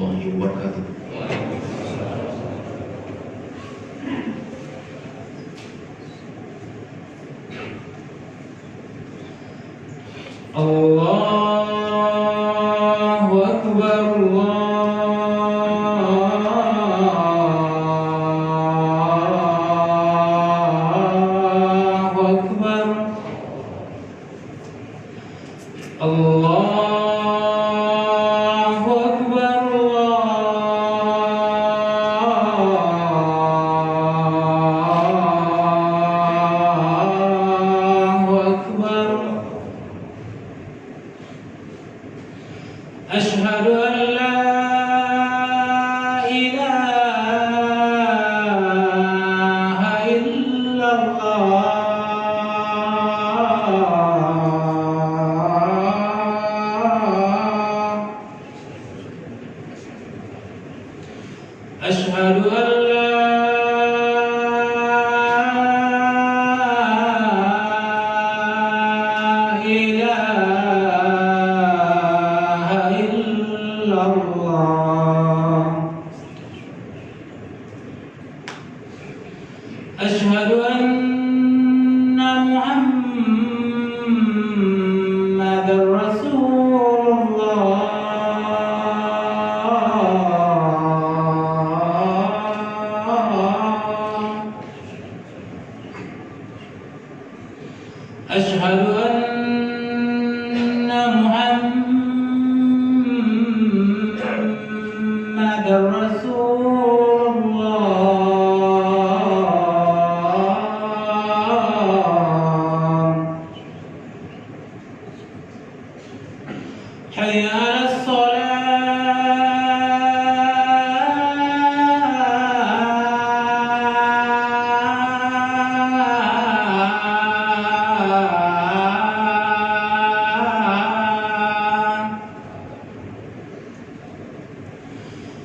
warahmatullahi wabarakatuh. Allahu Akbar, Allahu Akbar, Allahu Akbar, Allahu Akbar. Asyhadu an la ilaha illallah. Asyhadu an la ilaha illallah. Asyhadu anna Muhammadar Rasulullah. Asyhadu anna Muhammadar Rasulullah. Hayya 'alas salah.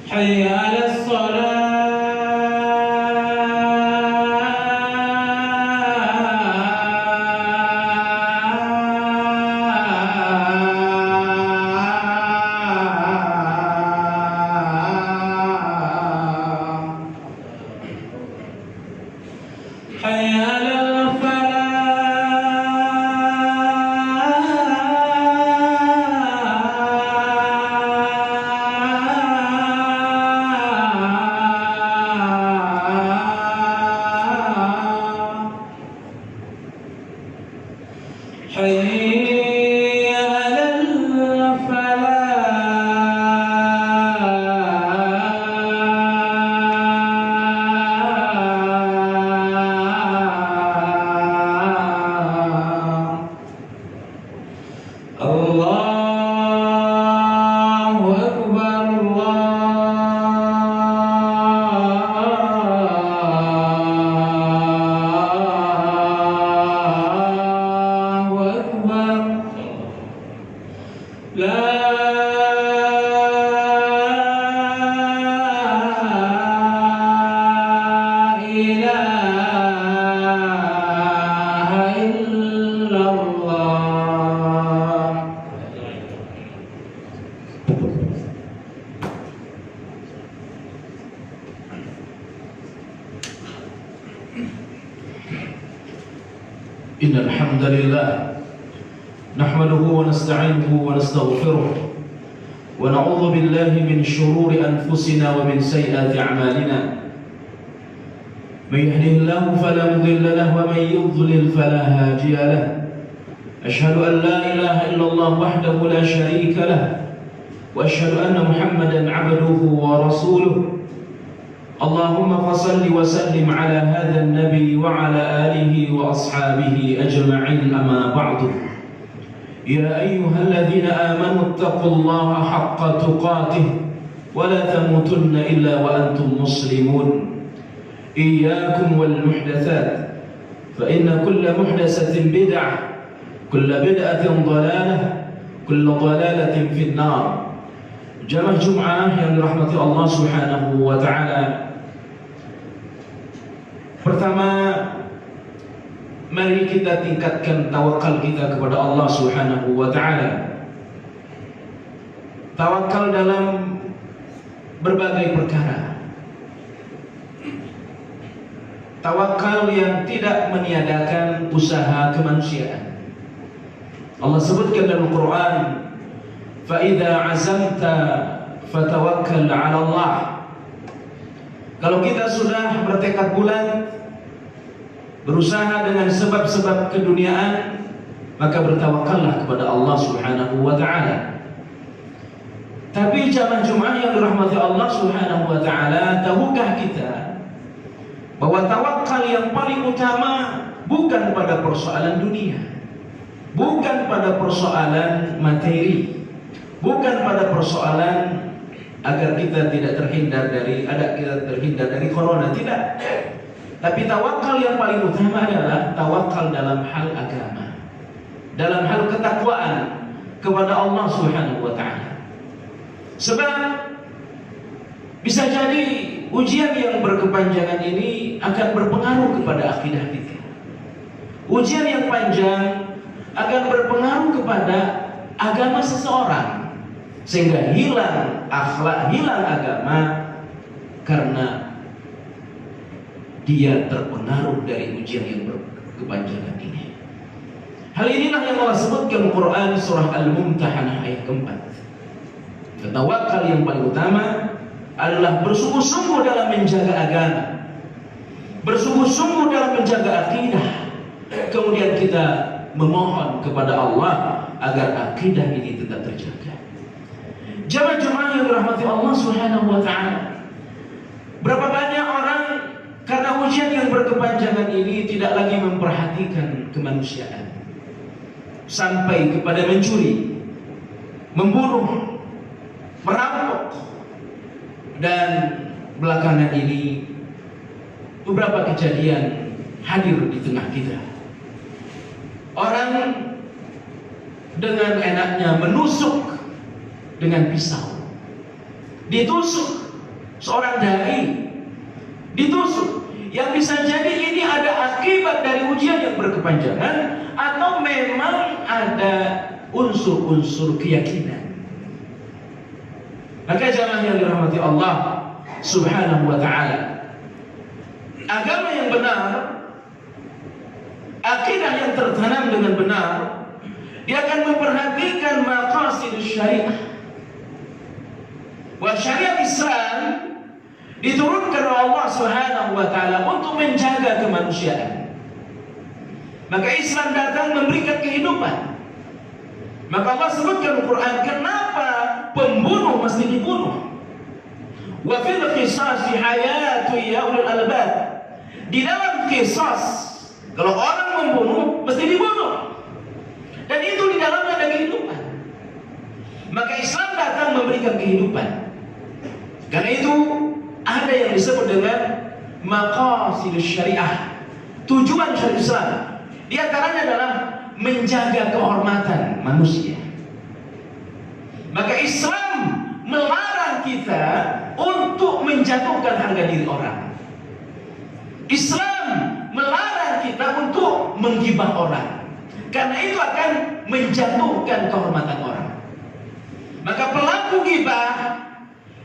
Hayya 'alas salah. Hayya 'alal falah. Hayya 'alal falah. Allahu Akbar, Allahu Akbar. La ilaha illallah. Innal hamdalillah nahmaduhu wa nasta'inuhu wa nastaghfiruh wa na'udzu billahi min shururi anfusina wa min sayyiati a'malina. May yahdihillahu fala mudilla lahu wa may yudlil fala hadiya lahu. Ashhadu an la ilaha illallah wahdahu la sharika lahu wa ashhadu anna Muhammadan 'abduhu wa rasuluh. Allahumma fasalli wa sallim ala hadha an-nabi wa ala alihi wa ashabihi ajma'in, amma ba'du. Ya ayyuhalladhina amanu ittaqullaha haqqa tuqatih wa la tamutunna illa wa antum muslimun. Iyyakum wal muhdathat fa inna kulla muhdatsatin bid'ah, kulla bid'atin dhalalah, kulla dhalalatin fin nar. Jamaah Jum'ah yang dirahmati Allah Subhanahu wa taala. Pertama, mari kita tingkatkan tawakal kita kepada Allah Subhanahu wa taala. Tawakal dalam berbagai perkara. Tawakal yang tidak meniadakan usaha kemanusiaan. Allah sebutkan dalam Al-Quran, فَإِذَا عَزَمْتَ فَتَوَكَّلْ عَلَى اللَّهِ. Kalau kita sudah bertekad bulat, berusaha dengan sebab-sebab keduniaan, maka bertawakallah kepada Allah Subhanahu wa ta'ala. Tapi jamaah Jumat yang dirahmati Allah Subhanahu wa ta'ala, tahukah kita bahwa tawakal yang paling utama bukan pada persoalan dunia, bukan pada persoalan materi, bukan pada persoalan agar kita tidak terhindar dari corona, tidak. Tapi tawakal yang paling utama adalah tawakal dalam hal agama, dalam hal ketakwaan kepada Allah Subhanahu wa ta'ala. Sebab bisa jadi ujian yang berkepanjangan ini akan berpengaruh kepada akidah kita. Ujian yang panjang akan berpengaruh kepada agama seseorang, sehingga hilang akhlak, hilang agama karena dia terpengaruh dari ujian yang berkepanjangan ini. Hal inilah yang Allah sebutkan Quran surah Al-Mumtahanah ayat keempat. Tawakal yang paling utama adalah bersungguh-sungguh dalam menjaga agama, bersungguh-sungguh dalam menjaga akidah. Kemudian kita memohon kepada Allah agar akidah ini tetap terjaga. Jamaah-jamaah yang dirahmati Allah Subhanahu wa ta'ala, berapa banyak orang karena ujian yang berkepanjangan ini tidak lagi memperhatikan kemanusiaan, sampai kepada mencuri, membunuh, merampok. Dan belakangan ini beberapa kejadian hadir di tengah kita. Orang dengan enaknya menusuk dengan pisau, ditusuk seorang dai, ditusuk. Yang bisa jadi ini ada akibat dari ujian yang berkepanjangan, atau memang ada unsur-unsur keyakinan. Maka jamaah yang dirahmati Allah Subhanahu wa ta'ala, agama yang benar, akidah yang tertanam dengan benar, dia akan memperhatikan maqasidus syariah. Wa syariat Islam diturunkan oleh Allah Subhanahu wa ta'ala untuk menjaga kemanusiaan. Maka Islam datang memberikan kehidupan. Maka Allah sebutkan Al-Quran, kenapa pembunuh mesti dibunuh? Wa fil qisasi hayatu ya ulul albab. Di dalam qisas, kalau orang membunuh mesti dibunuh, dan itu di dalamnya ada kehidupan. Maka Islam datang memberikan kehidupan. Karena itu ada yang disebut dengan maqasidus syariah, tujuan syariat Islam. Di antaranya adalah menjaga kehormatan manusia. Maka Islam melarang kita untuk menjatuhkan harga diri orang. Islam melarang kita untuk menggibah orang, karena itu akan menjatuhkan kehormatan orang. Maka pelaku gibah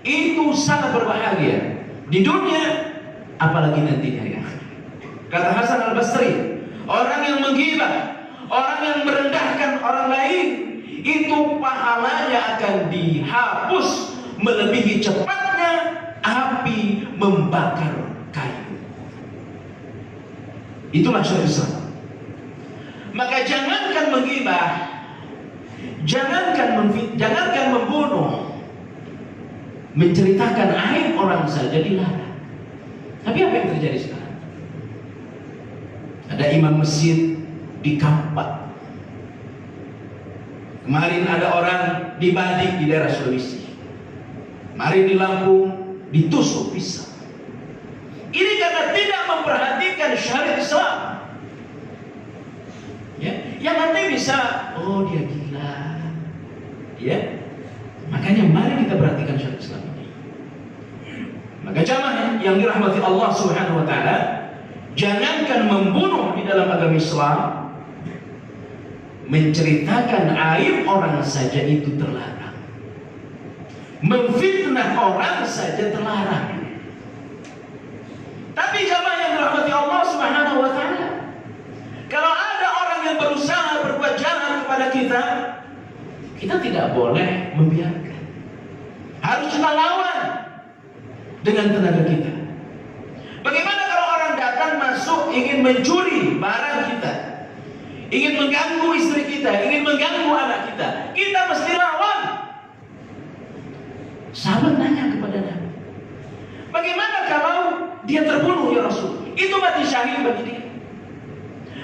itu sangat berbahaya di dunia, apalagi nanti hari akhir. Kata Hasan Al-Basri, orang yang menggibah, orang yang merendahkan orang lain, itu pahalanya akan dihapus melebihi cepatnya api membakar kayu. Itulah syariat Islam. Maka jangankan menggibah, jangankan membunuh, menceritakan aib orang saja dilarang. Tapi apa yang terjadi sekarang? Ada imam masjid dikampak. Kemarin ada orang di Badik di daerah Sulawesi. Kemarin di Lampung ditusuk pisau. Ini karena tidak memperhatikan syariat Islam. Ya, yang nanti bisa, oh dia gila. Ya, makanya mari kita perhatikan syariat Islam ini. Maka jamaah yang dirahmati Allah Subhanahu wa ta'ala, jangankan membunuh di dalam agama Islam, menceritakan aib orang saja itu terlarang. Memfitnah orang saja terlarang. Tapi jamaah yang dirahmati Allah Subhanahu wa taala, kalau ada orang yang berusaha berbuat jahat kepada kita, kita tidak boleh membiarkan. Harus kita lawan dengan tenaga kita. Bagaimana kalau orang datang masuk ingin mencuri barang kita, ingin mengganggu istri kita, ingin mengganggu anak kita, kita mesti lawan. Sahabat nanya kepada Nabi, bagaimana kalau dia terbunuh ya Rasul? Itu mati syahid bagi dia.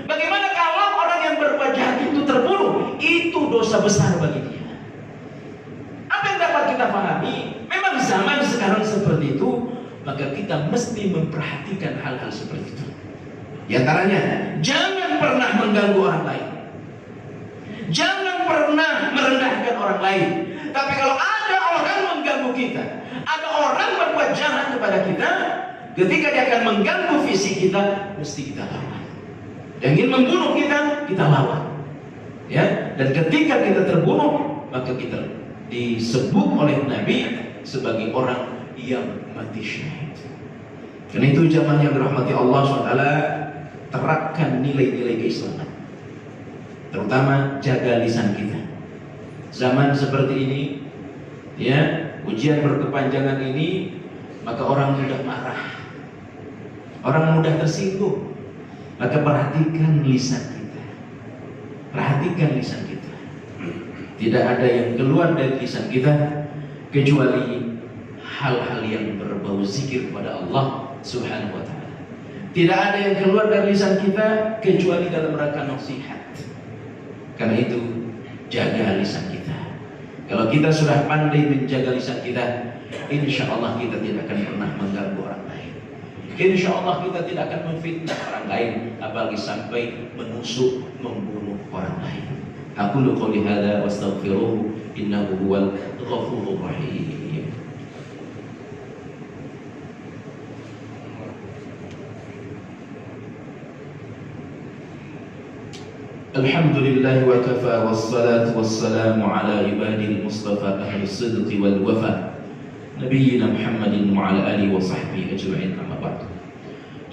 Bagaimana kalau orang yang berbuat jahat itu terbunuh? Itu dosa besar bagi dia. Apa yang dapat kita pahami? Memang zaman sekarang seperti itu, maka kita mesti memperhatikan hal-hal seperti itu. Di antaranya, jangan pernah mengganggu orang lain. Jangan pernah merendahkan orang lain. Tapi kalau ada orang mengganggu kita, ada orang berbuat jahat kepada kita, ketika dia akan mengganggu fisik kita, mesti kita lawan. Yang ingin membunuh kita, kita lawan. Ya, dan ketika kita terbunuh, maka kita disebut oleh Nabi sebagai orang yang mati syahid. Karena itu jamaah yang dirahmati Allah SWT, terapkan nilai-nilai keislaman. Terutama jaga lisan kita. Zaman seperti ini, ya, ujian berkepanjangan ini, maka orang mudah marah, orang mudah tersinggung. Maka perhatikan lisan kita. Perhatikan lisan kita. Tidak ada yang keluar dari lisan kita kecuali hal-hal yang berbau zikir kepada Allah Subhanahu wa taala. Tidak ada yang keluar dari lisan kita kecuali dalam rangka nasihat. Karena itu, jaga lisan kita. Kalau kita sudah pandai menjaga lisan kita, insya Allah kita tidak akan pernah mengganggu orang lain. Insya Allah kita tidak akan memfitnah orang lain, apalagi sampai menusuk, membunuh orang lain. Aku qouli hadza wa astaghfiruhu innahu huwal ghafurur rahim. Alhamdulillah wa kafa wassalatu wassalamu ala ibadil mustafa ahli sidqi wal wafa Nabiyyina Muhammadin wa ala alihi wa sahbihi ajma'in, amma ba'du.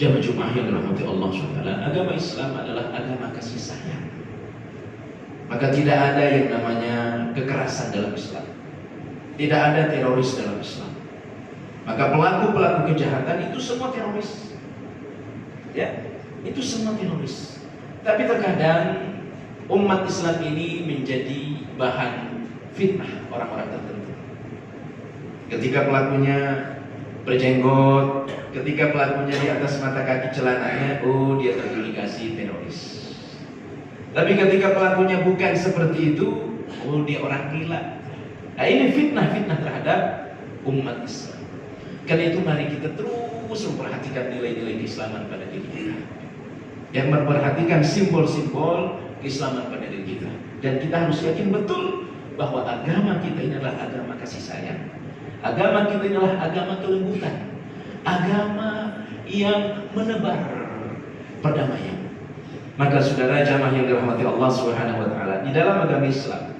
Jamaah Jumat yang dirahmati Allah SWT, agama Islam adalah agama kasih sayang. Maka tidak ada yang namanya kekerasan dalam Islam. Tidak ada teroris dalam Islam. Maka pelaku-pelaku kejahatan itu semua teroris. Ya, itu semua teroris. Tapi terkadang umat Islam ini menjadi bahan fitnah orang-orang tertentu. Ketika pelakunya berjenggot, ketika pelakunya di atas mata kaki celananya, oh dia terindikasi teroris. Tapi ketika pelakunya bukan seperti itu, oh dia orang gila. Nah, ini fitnah-fitnah terhadap umat Islam. Karena itu mari kita terus memperhatikan nilai-nilai keislaman pada diri kita. Yang memperhatikan simbol-simbol keislaman pada diri kita. Dan kita harus yakin betul bahwa agama kita ini adalah agama kasih sayang. Agama kita ini adalah agama kelembutan. Agama yang menebar perdamaian. Maka saudara jamaah yang dirahmati Allah Subhanahu wa taala, di dalam agama Islam,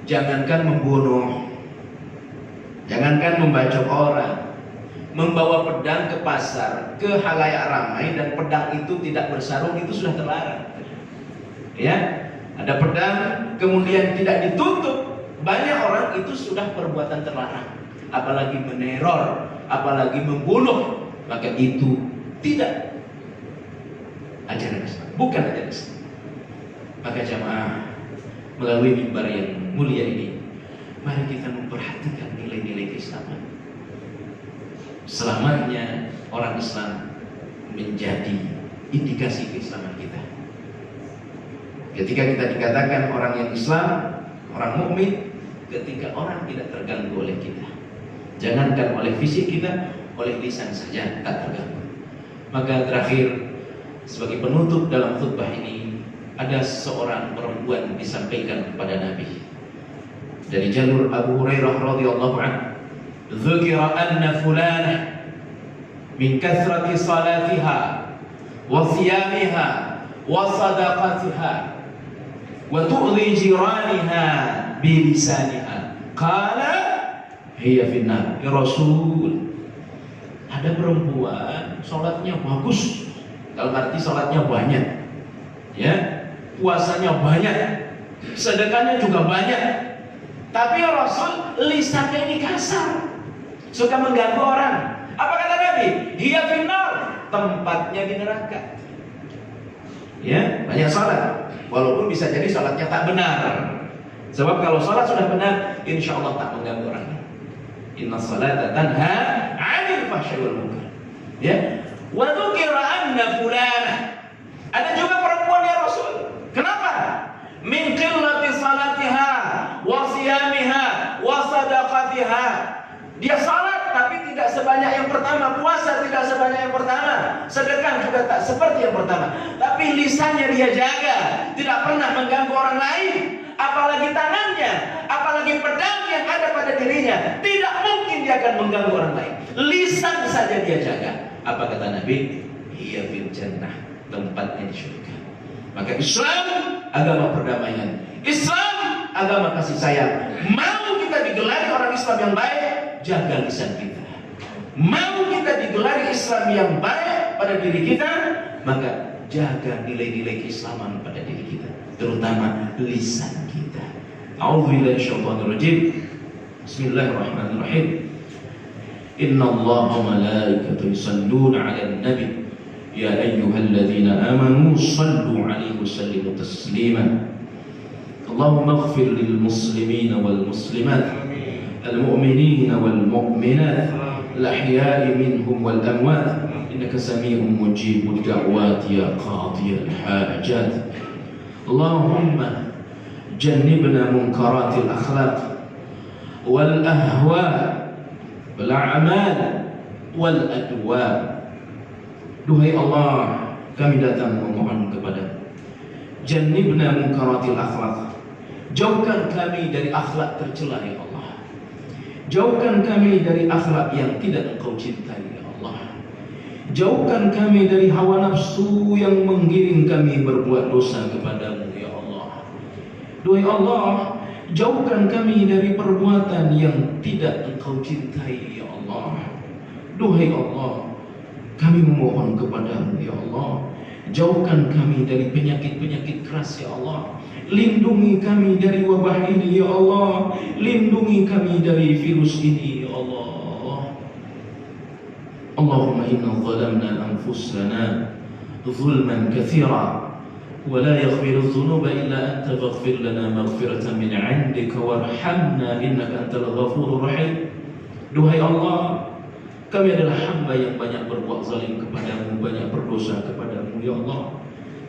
jangankan membunuh, jangankan membacok orang, membawa pedang ke pasar, ke halayak ramai, dan pedang itu tidak bersarung, itu sudah terlarang. Ya, ada pedang kemudian tidak ditutup, banyak orang itu sudah perbuatan terlarang. Apalagi meneror, apalagi membunuh, maka itu tidak ajaran Islam, bukan ajaran Islam. Maka jamaah, melalui mimbar yang mulia ini, mari kita memperhatikan nilai-nilai keislaman. Selamatnya orang Islam menjadi indikasi keislaman kita. Ketika kita dikatakan orang yang Islam, orang mukmin, ketika orang tidak terganggu oleh kita. Jangankan oleh fisik kita, oleh lisan saja tak terganggu. Maka terakhir, sebagai penutup dalam khutbah ini, ada seorang perempuan disampaikan kepada Nabi dari jalur Abu Hurairah radhiyallahu anhu. Dzukira anna fulanah min kathrati salatiha wa siyamiha wa sadaqatiha wa tu'dhi jiraniha bi lisaniha. Qala hiya finnar. Ya Rasul, ada perempuan sholatnya bagus, dalam arti sholatnya banyak, ya, puasanya banyak, sedekahnya juga banyak, tapi ya Rasul, lisannya ini kasar, suka mengganggu orang. Apa kata Nabi? Hiya finnar, tempatnya di neraka. Ya, banyak sholat, walaupun bisa jadi sholatnya tak benar. Sebab kalau sholat sudah benar, insya Allah tak mengganggu orang. Inna salata tanha 'anil fahsya'i wal munkar. Ya. Wa dzukira anna fulana. Ada juga perempuan ya Rasul. Kenapa? Min qillati salatiha wa siyamiha wa sadaqatiha. Dia salat tapi tidak sebanyak yang pertama, puasa tidak sebanyak yang pertama, sedekah juga tak seperti yang pertama. Tapi lisannya dia jaga, tidak pernah mengganggu orang lain. Apalagi tangannya, apalagi pedang yang ada pada dirinya, tidak mungkin dia akan mengganggu orang lain. Lisan saja dia jaga. Apa kata Nabi? Hiya fil jannah, tempatnya di surga. Maka Islam agama perdamaian, Islam agama kasih sayang. Mau kita digelari orang Islam yang baik, jaga lisan kita. Mau kita digelari Islam yang baik pada diri kita, maka jaga nilai-nilai keislaman pada diri kita, terutama lisan kita. A'udzubillahi minasyaitonir rajim. Bismillahirrahmanirrahim. Innallaha wa malaikatahu yusholluna 'alan nabi ya ayyuhalladzina amanu shallu 'alaihi wa sallimu taslima. Allahumma ighfir lil muslimina wal muslimat, al mu'minina wal mu'minat, al ahya'i minhum wal amwat, innaka sami'un mujibud da'wat ya qadiyal hajat. Allahumma jannibna munkaratil akhlaq wal ahwa wal a'mal wal adwa. Duhai Allah, kami datang memohon kepada jannibna munkaratil akhlaq, jauhkan kami dari akhlak tercela ya Allah, jauhkan kami dari akhlak yang tidak Engkau cintai ya Allah, jauhkan kami dari hawa nafsu yang menggiring kami berbuat dosa kepadamu ya Allah. Duhai Allah, jauhkan kami dari perbuatan yang tidak Engkau cintai ya Allah. Duhai Allah, kami memohon kepadamu ya Allah, jauhkan kami dari penyakit-penyakit keras ya Allah. Lindungi kami dari wabah ini ya Allah, lindungi kami dari virus ini ya Allah. Allahumma inna zalamna anfusana zulman katsira wa la yaghfiru dhunuba illa anta faghfir lana maghfiratan min 'indika warhamna innaka antal ghafurur rahim. Duhai Allah, kami adalah hamba yang banyak berbuat zalim kepadamu, banyak berdosa kepadamu ya Allah.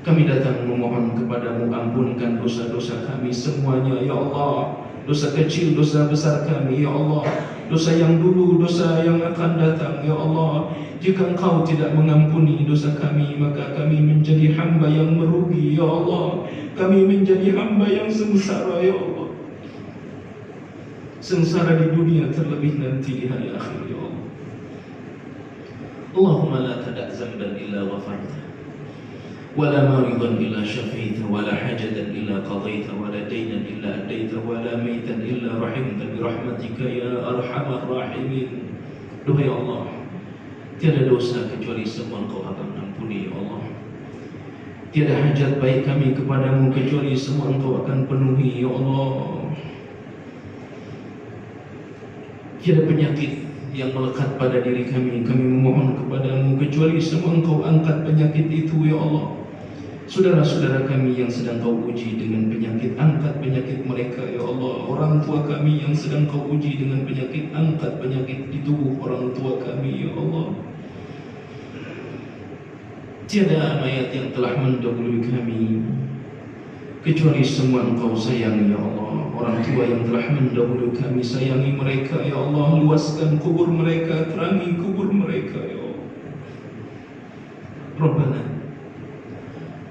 Kami datang memohon kepadamu, ampunkan dosa-dosa kami semuanya ya Allah. Dosa kecil, dosa besar kami ya Allah, dosa yang dulu, dosa yang akan datang ya Allah. Jika Engkau tidak mengampuni dosa kami, maka kami menjadi hamba yang merugi ya Allah. Kami menjadi hamba yang sengsara ya Allah, sengsara di dunia terlebih nanti di hari akhir ya Allah. Allahumma la tada' zamban illa ghafarta, wala maridan illa syafaita, wala hajatan illa qadaita, wala daynan illa adaita, wala maitan illa rahimta bi rahmatika ya arhamar rahimin. Duhai Allah, tiada dosa kecuali semua Engkau akan ampuni ya Allah. Tiada hajat baik kami kepadamu kecuali semua Engkau akan penuhi ya Allah. Tiada penyakit yang melekat pada diri kami memohon kepadamu kecuali semua Engkau angkat penyakit itu ya Allah. Saudara-saudara kami yang sedang Kau uji dengan penyakit, angkat penyakit mereka ya Allah. Orang tua kami yang sedang Kau uji dengan penyakit, angkat penyakit di tubuh orang tua kami ya Allah. Tiada mayat yang telah mendahului kami kecuali semua Engkau sayang ya Allah. Orang tua yang telah mendahului kami, sayangi mereka ya Allah. Luaskan kubur mereka, terangi kubur mereka ya Allah. Rabbana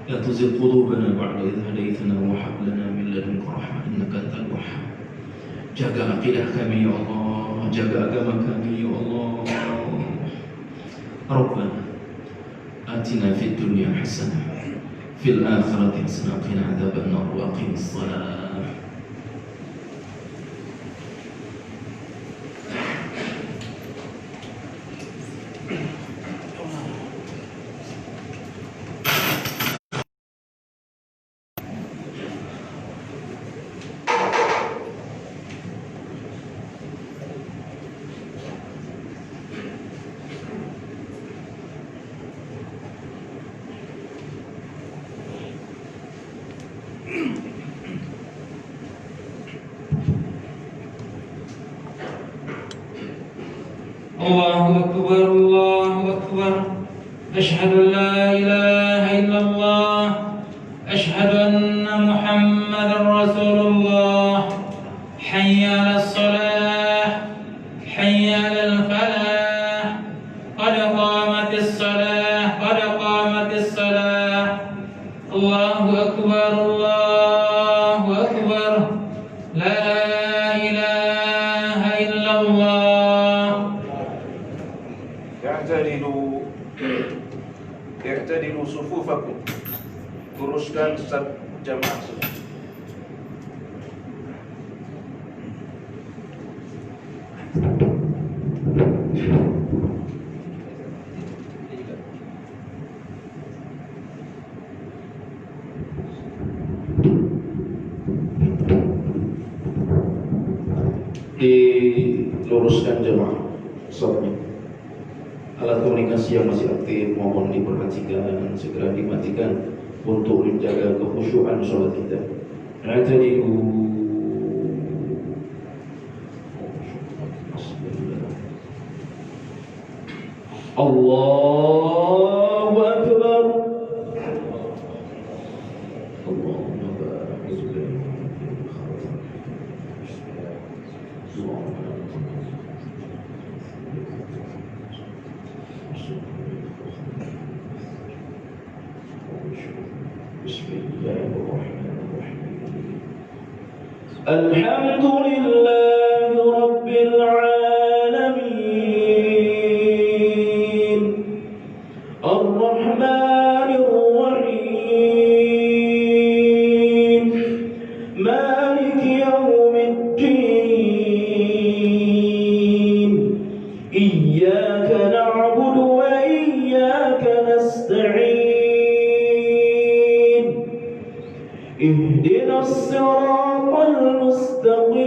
la tuzigh qulubana ba'da idh hadaytana wa hab lana min ladunka rahmah innaka antal wahhab. Jaga akidah kami ya Allah, jaga agama kami ya Allah. Rabbana atina fid dunya hasanah fil akhirati hasanah wa qina adzabannar wa aqimis shalah. أكبر الله أكبر أشهد أن لا إله إلا الله أشهد أن محمدا رسول الله حي على الصلاة حي على الفلاح قد قامت الصلاة قد قامت الصلاة الله أكبر الله أكبر لا إله إلا الله. اعتدلوا صفوفكم. Luruskan saf jamaah. Diluruskan jemaah safnya. Alat komunikasi yang masih aktif mohon diperhatikan, segera dimatikan untuk menjaga kekhusyuan sholat kita. Allahu Akbar. Allahumma barik Bismillahirrahmanirrahim. Alhamdulillahi Rabbil Alamin Ar-Rahmanir Rahim Maliki Yawmiddin Iyyaka na'budu wa iyyaka nasta'in اهدنا الصراط المستقيم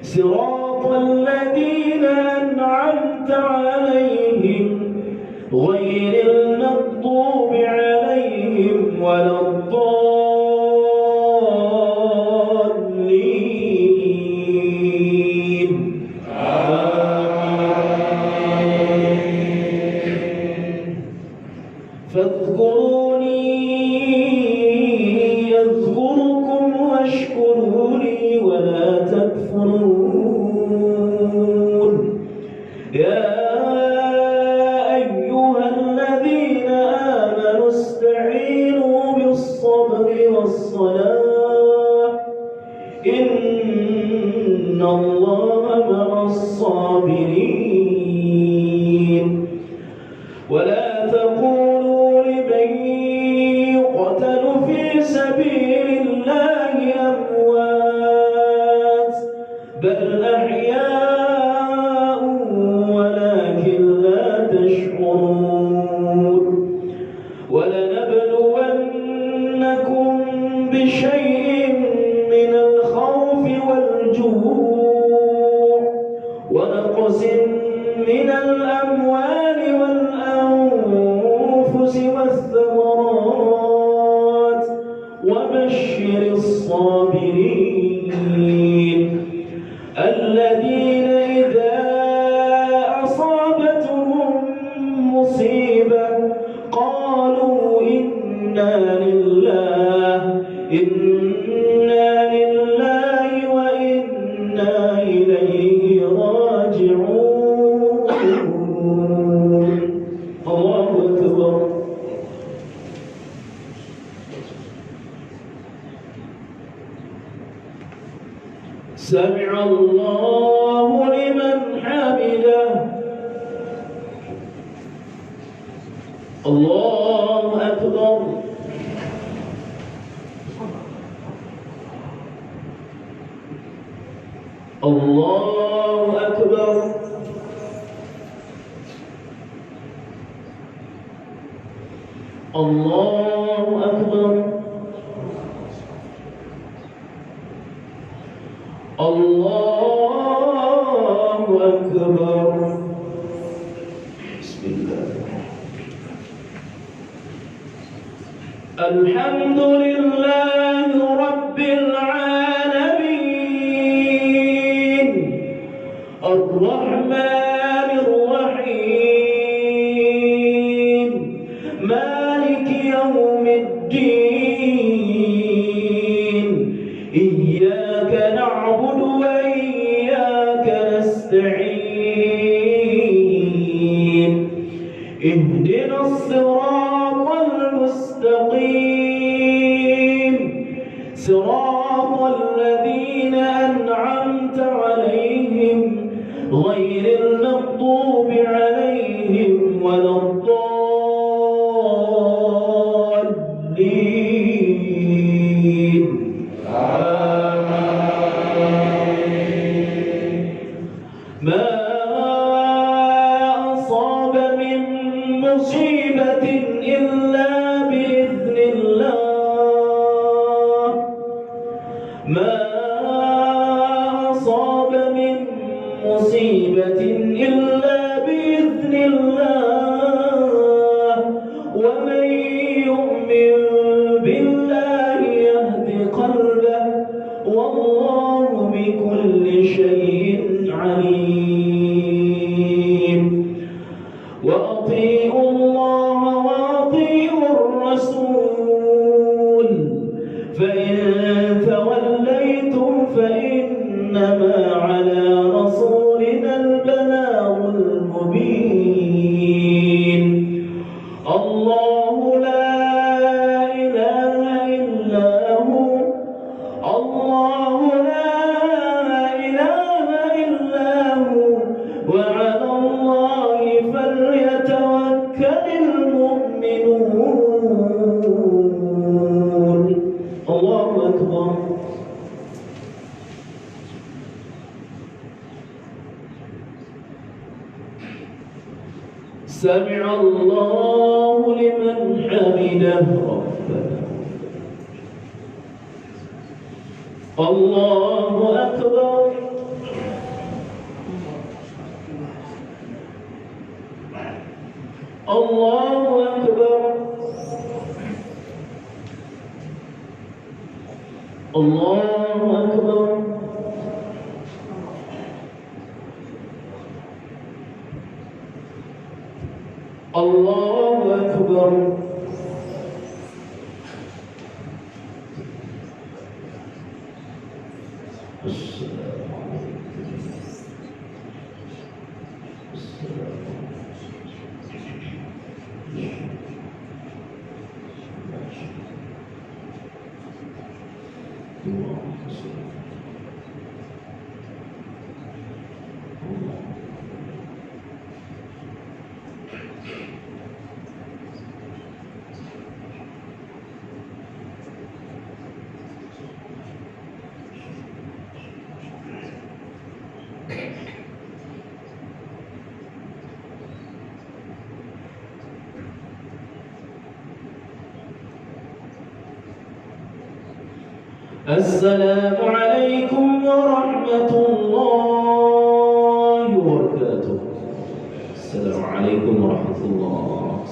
صراط الذين أنعمت عليهم غير المغضوب عليهم ولا الضالين آمين. فاذكروني يذكركم واشكروا لي ولا تكفرون يا أيها الذين آمنوا استعينوا بالصبر والصلاة إن الله مع الصابرين ولا تقولوا لمن يقتل في سبيل الله أموات بل أحياء ولكن لا تشعرون ولنبلونكم بشيء من الخوف والجوع ونقص من الأموال والأنفس والثمرات وبشر الصابرين الذين إذا أصابتهم مصيبة قالوا إنا لله وإنا إليه راجعون. الله أكبر. سمع الله لمن حمده. الله أكبر. الله أكبر. الله أكبر. الله أكبر. بسم الله. الحمد لله رب العالمين الرحمن اهدنا الصراط المستقيم صراط الذين أنعمت عليهم غير المغضوب عليهم ولا الضالين آمين. ما أصاب من مصيبة إلا بإذن الله ما أصاب من مصيبة إلا بإذن الله ومن يؤمن بالله يهد قلبه والله بكل شيء عليم وأطيعوا الله وأطيعوا الرسول فإن توليتم فإنما على رسولنا البلاغ المبين الله لا إله إلا هو الله لا إله إلا هو وعلى الله فليتوكل المؤمنون الله أكبر سمع الله لمن حمده ربنا الله أكبر الله أكبر الله أكبر الله أكبر السلام عليكم السلام السلام عليكم ورحمة الله وبركاته. السلام عليكم ورحمة الله.